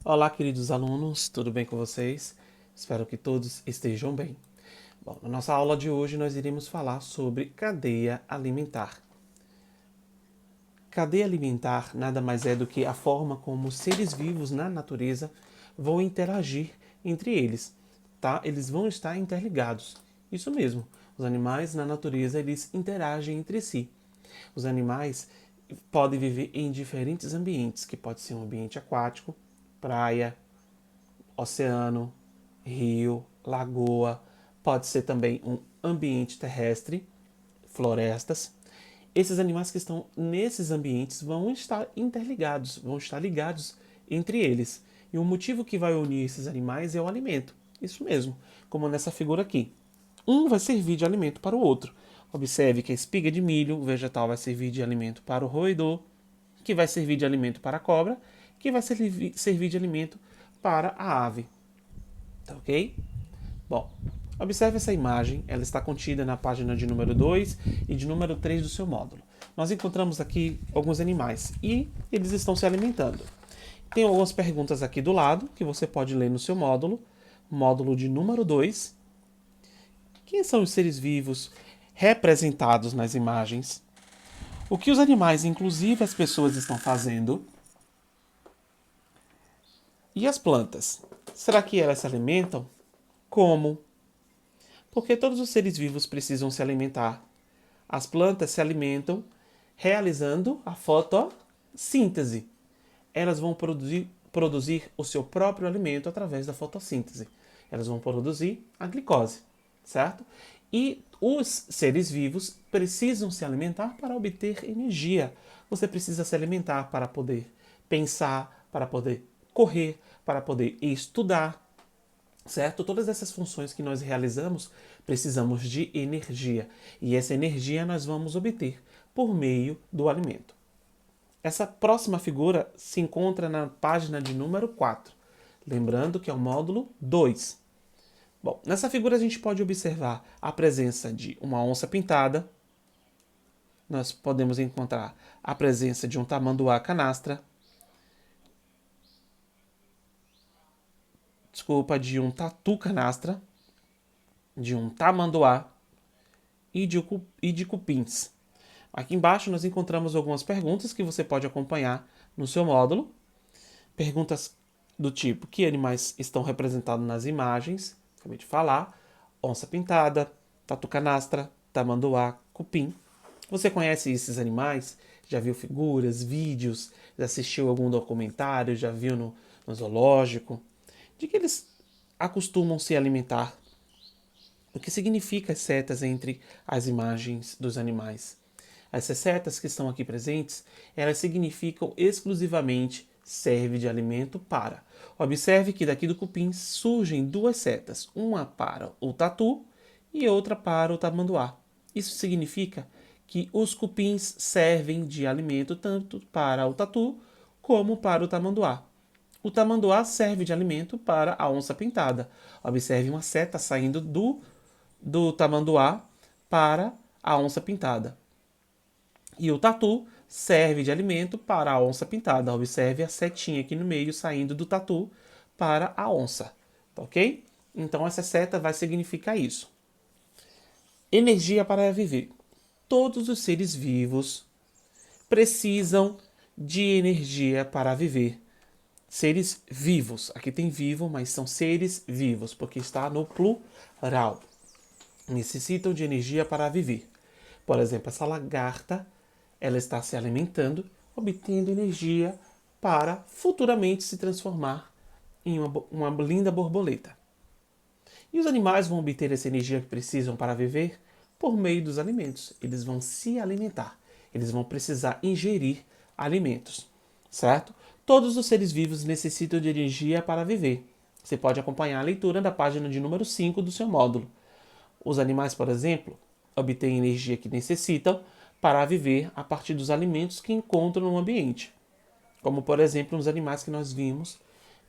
Olá, queridos alunos, tudo bem com vocês? Espero que todos estejam bem. Bom, na nossa aula de hoje nós iremos falar sobre cadeia alimentar. Cadeia alimentar nada mais é do que a forma como os seres vivos na natureza vão interagir entre eles, tá? Eles vão estar interligados. Isso mesmo. Os animais na natureza eles interagem entre si. Os animais podem viver em diferentes ambientes, que pode ser um ambiente aquático, praia, oceano, rio, lagoa, pode ser também um ambiente terrestre, florestas. Esses animais que estão nesses ambientes vão estar interligados, vão estar ligados entre eles. E o motivo que vai unir esses animais é o alimento. Isso mesmo, como nessa figura aqui. Um vai servir de alimento para o outro. Observe que a espiga de milho, o vegetal, vai servir de alimento para o roedor, que vai servir de alimento para a cobra, que vai servir de alimento para a ave. Tá ok? Bom, observe essa imagem, ela está contida na página de número 2 e de número 3 do seu módulo. Nós encontramos aqui alguns animais e eles estão se alimentando. Tem algumas perguntas aqui do lado que você pode ler no seu módulo, módulo de número 2. Quem são os seres vivos representados nas imagens? O que os animais, inclusive as pessoas, estão fazendo? E as plantas? Será que elas se alimentam? Como? Porque todos os seres vivos precisam se alimentar. As plantas se alimentam realizando a fotossíntese. Elas vão produzir o seu próprio alimento através da fotossíntese. Elas vão produzir a glicose, certo? E os seres vivos precisam se alimentar para obter energia. Você precisa se alimentar para poder pensar, para poder correr, para poder estudar, certo? Todas essas funções que nós realizamos precisamos de energia. E essa energia nós vamos obter por meio do alimento. Essa próxima figura se encontra na página de número 4. Lembrando que é o módulo 2. Bom, nessa figura a gente pode observar a presença de uma onça pintada. Nós podemos encontrar a presença de um tamanduá canastra. De um tatu canastra, de um tamanduá e de cupins. Aqui embaixo nós encontramos algumas perguntas que você pode acompanhar no seu módulo. Perguntas do tipo: que animais estão representados nas imagens? Acabei de falar. Onça pintada, tatu canastra, tamanduá, cupim. Você conhece esses animais? Já viu figuras, vídeos? Já assistiu algum documentário? Já viu no zoológico? De que eles acostumam se alimentar? O que significa as setas entre as imagens dos animais? Essas setas que estão aqui presentes, elas significam exclusivamente serve de alimento para. Observe que daqui do cupim surgem duas setas, uma para o tatu e outra para o tamanduá. Isso significa que os cupins servem de alimento tanto para o tatu como para o tamanduá. O tamanduá serve de alimento para a onça pintada. Observe uma seta saindo do tamanduá para a onça pintada. E o tatu serve de alimento para a onça pintada. Observe a setinha aqui no meio saindo do tatu para a onça. Tá ok? Então essa seta vai significar isso. Energia para viver. Todos os seres vivos precisam de energia para viver. Seres vivos. Aqui tem vivo, mas são seres vivos, porque está no plural. Necessitam de energia para viver. Por exemplo, essa lagarta, ela está se alimentando, obtendo energia para futuramente se transformar em uma linda borboleta. E os animais vão obter essa energia que precisam para viver por meio dos alimentos. Eles vão se alimentar. Eles vão precisar ingerir alimentos, certo? Todos os seres vivos necessitam de energia para viver. Você pode acompanhar a leitura da página de número 5 do seu módulo. Os animais, por exemplo, obtêm energia que necessitam para viver a partir dos alimentos que encontram no ambiente. Como, por exemplo, os animais que nós vimos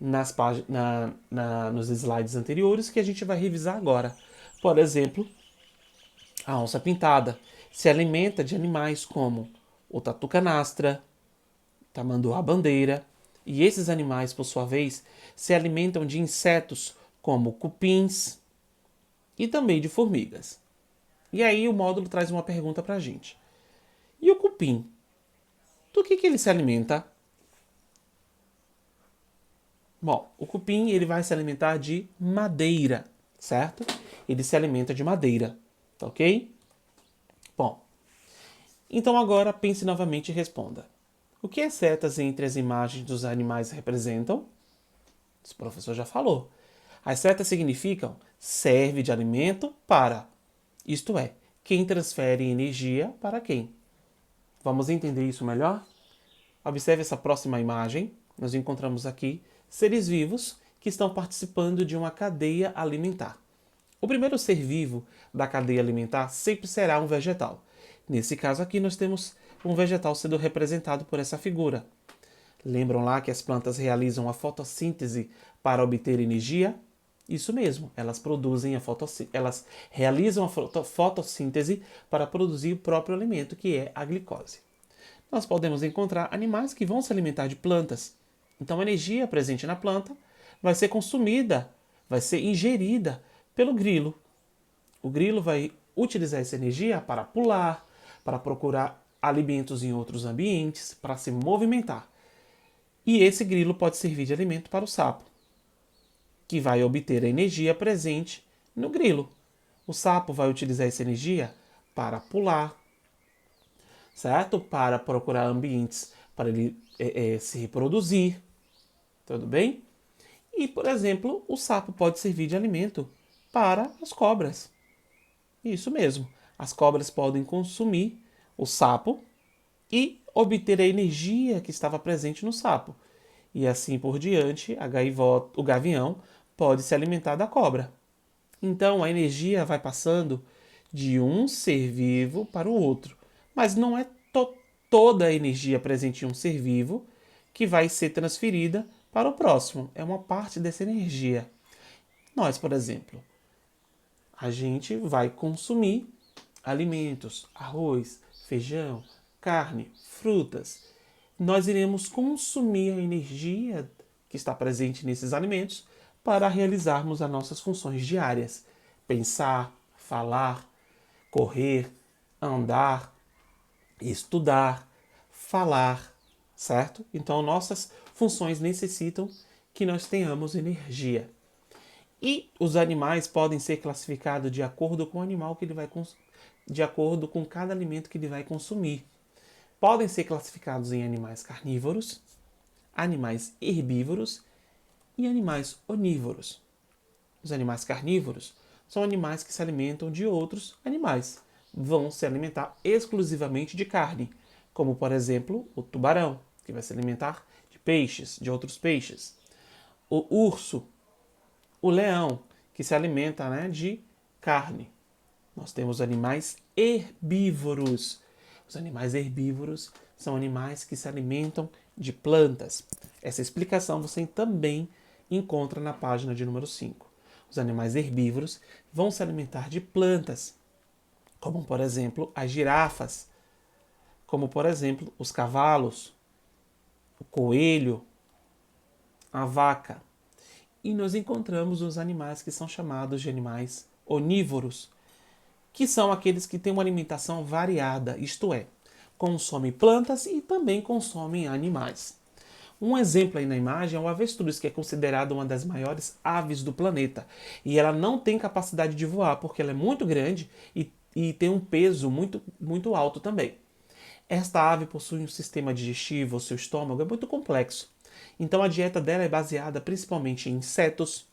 nos slides anteriores, que a gente vai revisar agora. Por exemplo, a onça pintada se alimenta de animais como o tatu canastra, tamanduá bandeira E esses animais, por sua vez, se alimentam de insetos como cupins e também de formigas. E aí o módulo traz uma pergunta para a gente. E o cupim? Do que ele se alimenta? Bom, o cupim ele vai se alimentar de madeira, certo? Ele se alimenta de madeira, tá ok? Bom, então agora pense novamente e responda. O que as setas entre as imagens dos animais representam? O professor já falou. As setas significam serve de alimento para, isto é, quem transfere energia para quem. Vamos entender isso melhor? Observe essa próxima imagem. Nós encontramos aqui seres vivos que estão participando de uma cadeia alimentar. O primeiro ser vivo da cadeia alimentar sempre será um vegetal. Nesse caso aqui, nós temos um vegetal sendo representado por essa figura. Lembram lá que as plantas realizam a fotossíntese para obter energia? Isso mesmo, elas realizam a fotossíntese para produzir o próprio alimento, que é a glicose. Nós podemos encontrar animais que vão se alimentar de plantas. Então a energia presente na planta vai ser consumida, vai ser ingerida pelo grilo. O grilo vai utilizar essa energia para pular, para procurar alimentos em outros ambientes, para se movimentar. E esse grilo pode servir de alimento para o sapo, que vai obter a energia presente no grilo. O sapo vai utilizar essa energia para pular, certo? Para procurar ambientes para ele se reproduzir, tudo bem? E, por exemplo, o sapo pode servir de alimento para as cobras. Isso mesmo, as cobras podem consumir o sapo e obter a energia que estava presente no sapo. E assim por diante, o gavião pode se alimentar da cobra. Então a energia vai passando de um ser vivo para o outro. Mas não é toda a energia presente em um ser vivo que vai ser transferida para o próximo. É uma parte dessa energia. Nós, por exemplo, a gente vai consumir alimentos, arroz, feijão, carne, frutas. Nós iremos consumir a energia que está presente nesses alimentos para realizarmos as nossas funções diárias. Pensar, falar, correr, andar, estudar, falar, certo? Então nossas funções necessitam que nós tenhamos energia. E os animais podem ser classificados de acordo com o animal que ele vai de acordo com cada alimento que ele vai consumir. Podem ser classificados em animais carnívoros, animais herbívoros e animais onívoros. Os animais carnívoros são animais que se alimentam de outros animais. Vão se alimentar exclusivamente de carne, como por exemplo o tubarão, que vai se alimentar de peixes, de outros peixes. O urso, o leão, que se alimenta, de carne. Nós temos animais herbívoros. Os animais herbívoros são animais que se alimentam de plantas. Essa explicação você também encontra na página de número 5. Os animais herbívoros vão se alimentar de plantas, como por exemplo as girafas, como por exemplo os cavalos, o coelho, a vaca. E nós encontramos os animais que são chamados de animais onívoros, que são aqueles que têm uma alimentação variada, isto é, consomem plantas e também consomem animais. Um exemplo aí na imagem é o avestruz, que é considerado uma das maiores aves do planeta. E ela não tem capacidade de voar, porque ela é muito grande e tem um peso muito, muito alto também. Esta ave possui um sistema digestivo, o seu estômago é muito complexo. Então a dieta dela é baseada principalmente em insetos,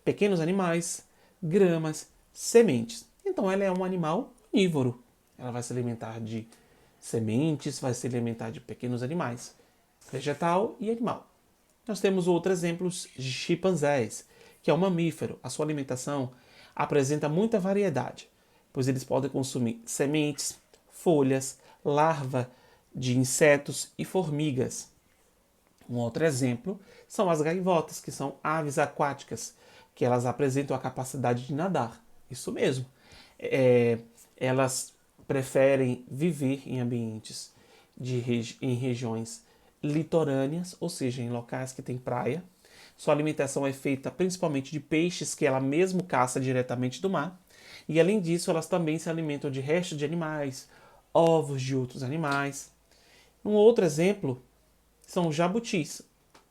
pequenos animais, gramas, sementes. Então ela é um animal onívoro. Ela vai se alimentar de sementes, vai se alimentar de pequenos animais, vegetal e animal. Nós temos outros exemplos de chimpanzés, que é um mamífero. A sua alimentação apresenta muita variedade, pois eles podem consumir sementes, folhas, larva de insetos e formigas. Um outro exemplo são as gaivotas, que são aves aquáticas, que elas apresentam a capacidade de nadar. Isso mesmo. Elas preferem viver em ambientes em regiões litorâneas, ou seja, em locais que tem praia. Sua alimentação é feita principalmente de peixes que ela mesmo caça diretamente do mar. E além disso, elas também se alimentam de restos de animais, ovos de outros animais. Um outro exemplo são os jabutis.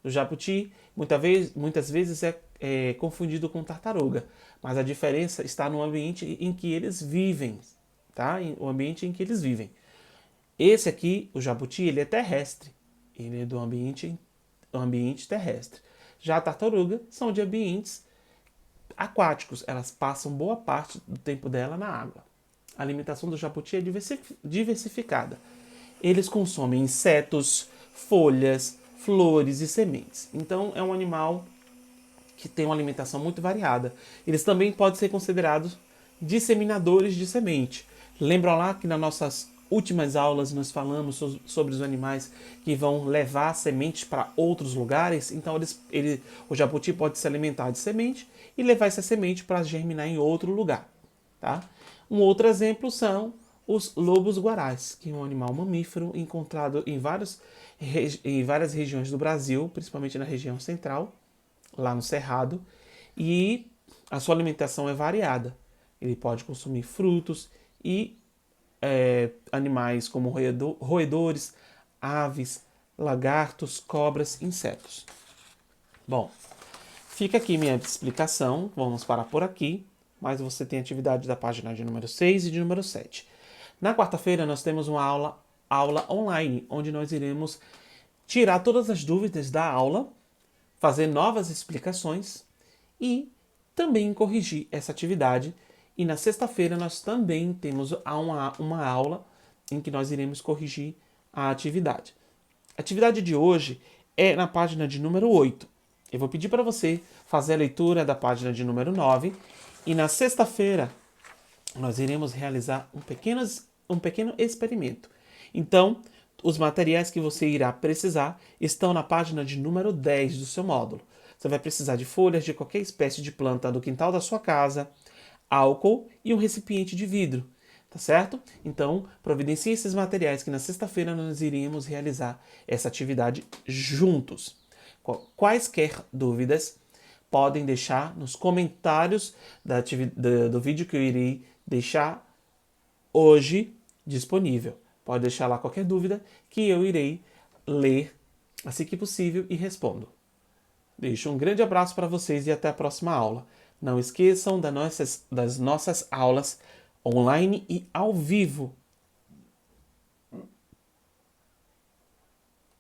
O jabuti muitas vezes é confundido com tartaruga, mas a diferença está no ambiente em que eles vivem, tá? O ambiente em que eles vivem. Esse aqui, o jabuti, ele é terrestre. Ele é do ambiente terrestre. Já a tartaruga são de ambientes aquáticos. Elas passam boa parte do tempo dela na água. A alimentação do jabuti é diversificada. Eles consomem insetos, folhas, flores e sementes. Então é um animal que tem uma alimentação muito variada. Eles também podem ser considerados disseminadores de semente. Lembram lá que nas nossas últimas aulas nós falamos sobre os animais que vão levar sementes para outros lugares? Então o jabuti pode se alimentar de semente e levar essa semente para germinar em outro lugar. Tá? Um outro exemplo são os lobos-guarás, que é um animal mamífero encontrado em várias regiões do Brasil, principalmente na região central, lá no Cerrado, e a sua alimentação é variada. Ele pode consumir frutos e animais como roedores, aves, lagartos, cobras, insetos. Bom, fica aqui minha explicação, vamos parar por aqui, mas você tem atividade da página de número 6 e de número 7. Na quarta-feira nós temos uma aula online, onde nós iremos tirar todas as dúvidas da aula, fazer novas explicações e também corrigir essa atividade. E na sexta-feira nós também temos uma aula em que nós iremos corrigir a atividade. A atividade de hoje é na página de número 8. Eu vou pedir para você fazer a leitura da página de número 9 e na sexta-feira nós iremos realizar um pequeno experimento. Então, os materiais que você irá precisar estão na página de número 10 do seu módulo. Você vai precisar de folhas de qualquer espécie de planta do quintal da sua casa, álcool e um recipiente de vidro, tá certo? Então, providencie esses materiais que na sexta-feira nós iremos realizar essa atividade juntos. Quaisquer dúvidas, podem deixar nos comentários do vídeo que eu irei deixar hoje disponível. Pode deixar lá qualquer dúvida que eu irei ler assim que possível e respondo. Deixo um grande abraço para vocês e até a próxima aula. Não esqueçam das nossas aulas online e ao vivo